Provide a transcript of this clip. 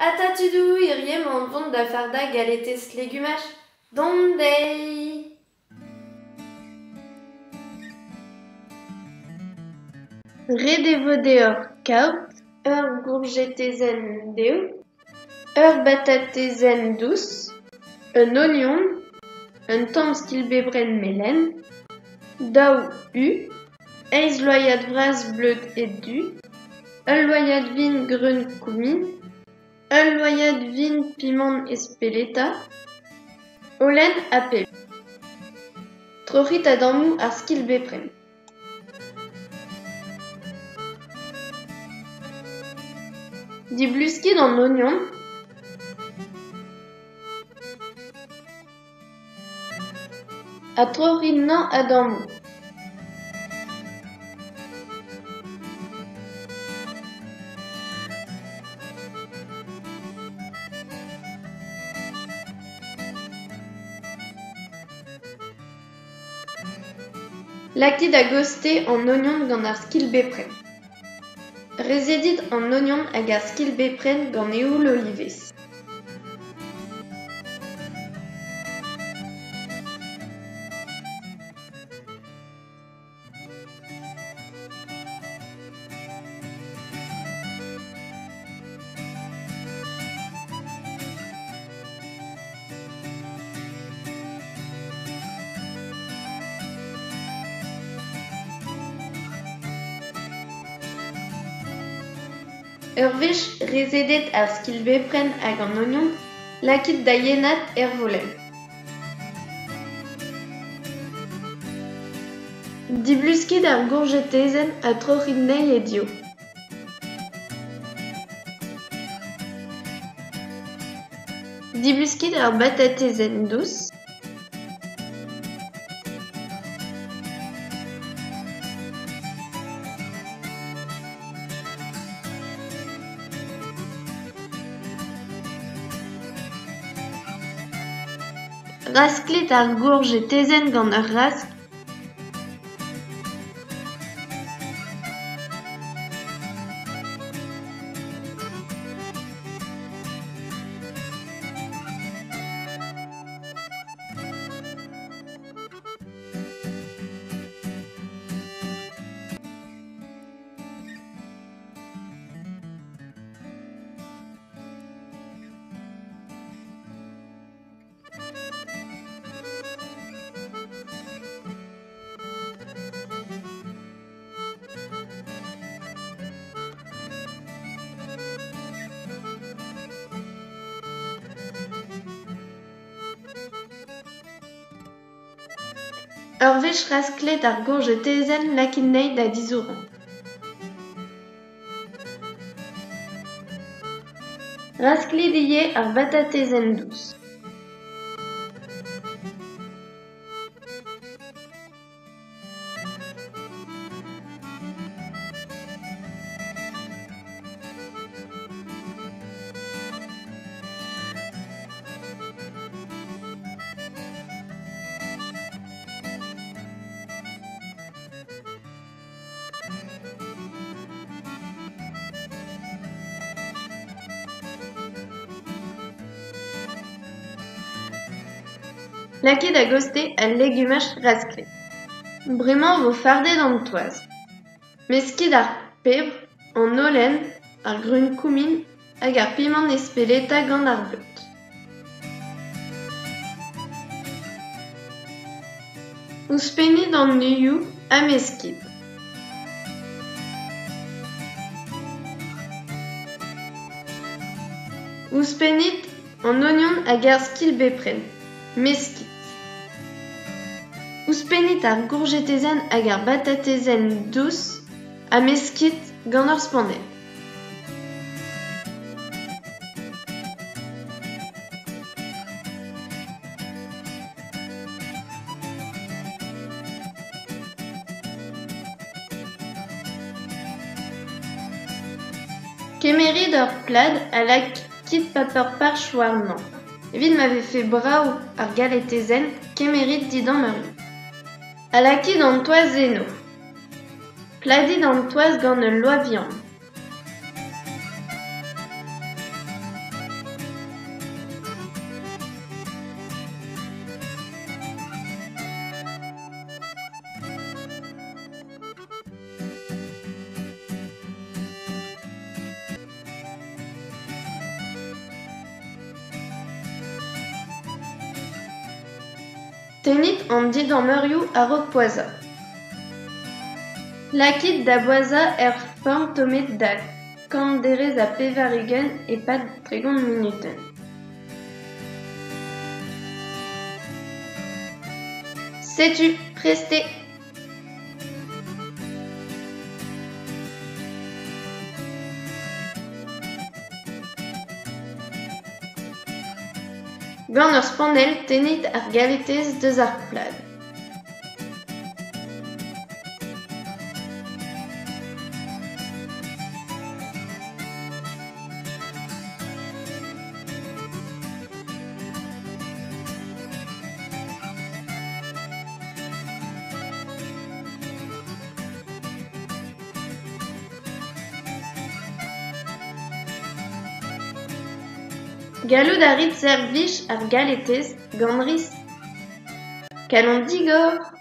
Atatudou iriem an vont da farda galetes legumaj. Dondei! Redevode kaut, gourgetezen deo, batatezen douce, un oignon, un tamm skilbebren melen, daou eiz loyad vras bleud et du, loyad vin grun koumin, loyad vin piment espeleta, olen a pep. Trochit a dammou ar skilbebren. Dibluskit an oignon, a trochit nan a dammou. Lakit a goste an oignon gant ar skilbebren. Rezedit an oignon hag ar skilbebren gant eoul olivez. Ur wech rezedet ar skilbebren hag an oignon, lakit da yenat volen. Dibluskit ar gourgetezen a trochit nei e dio. Dibluskit ar batatezen douce. Rasklet ar gourgetezen gant ur rask. Ur wech rasklet ar gourgetezen lakit nei da dizouran. Rasklet ivez ar batatezen douce. Lakit a goste al legumaj rasklet. Bremañ vo fardet an toaz. Meskit ar pebr, an olen, ar grun koumin hag ar piment espeleta gant ar beut. Ouzhpenit an nuioù a meskit. Ouzhpenit an oignon hag ar skilbebren. Meskit. Ouzhpenit ar gourgetezen hag ar batatezen douce a meskit gant ur spannet. Kemerit ur plad a lakit paper parch war-mañ. Evit m'ave fait brav ar galetezen kemerit didan ma ruz. A lakit an toaz eno. Pladit an toaz gant ul loa vihan. Tenit en didant meuriou a roquepoisa. Lakit da boisa form tomet da kanderez a pevarigen et pas tregont minuten. Sais-tu, presté. Gant ur spanel tenit ar galetez deus ar plad. Gallout a rit servich ar galetez gant ris. Kalon digor.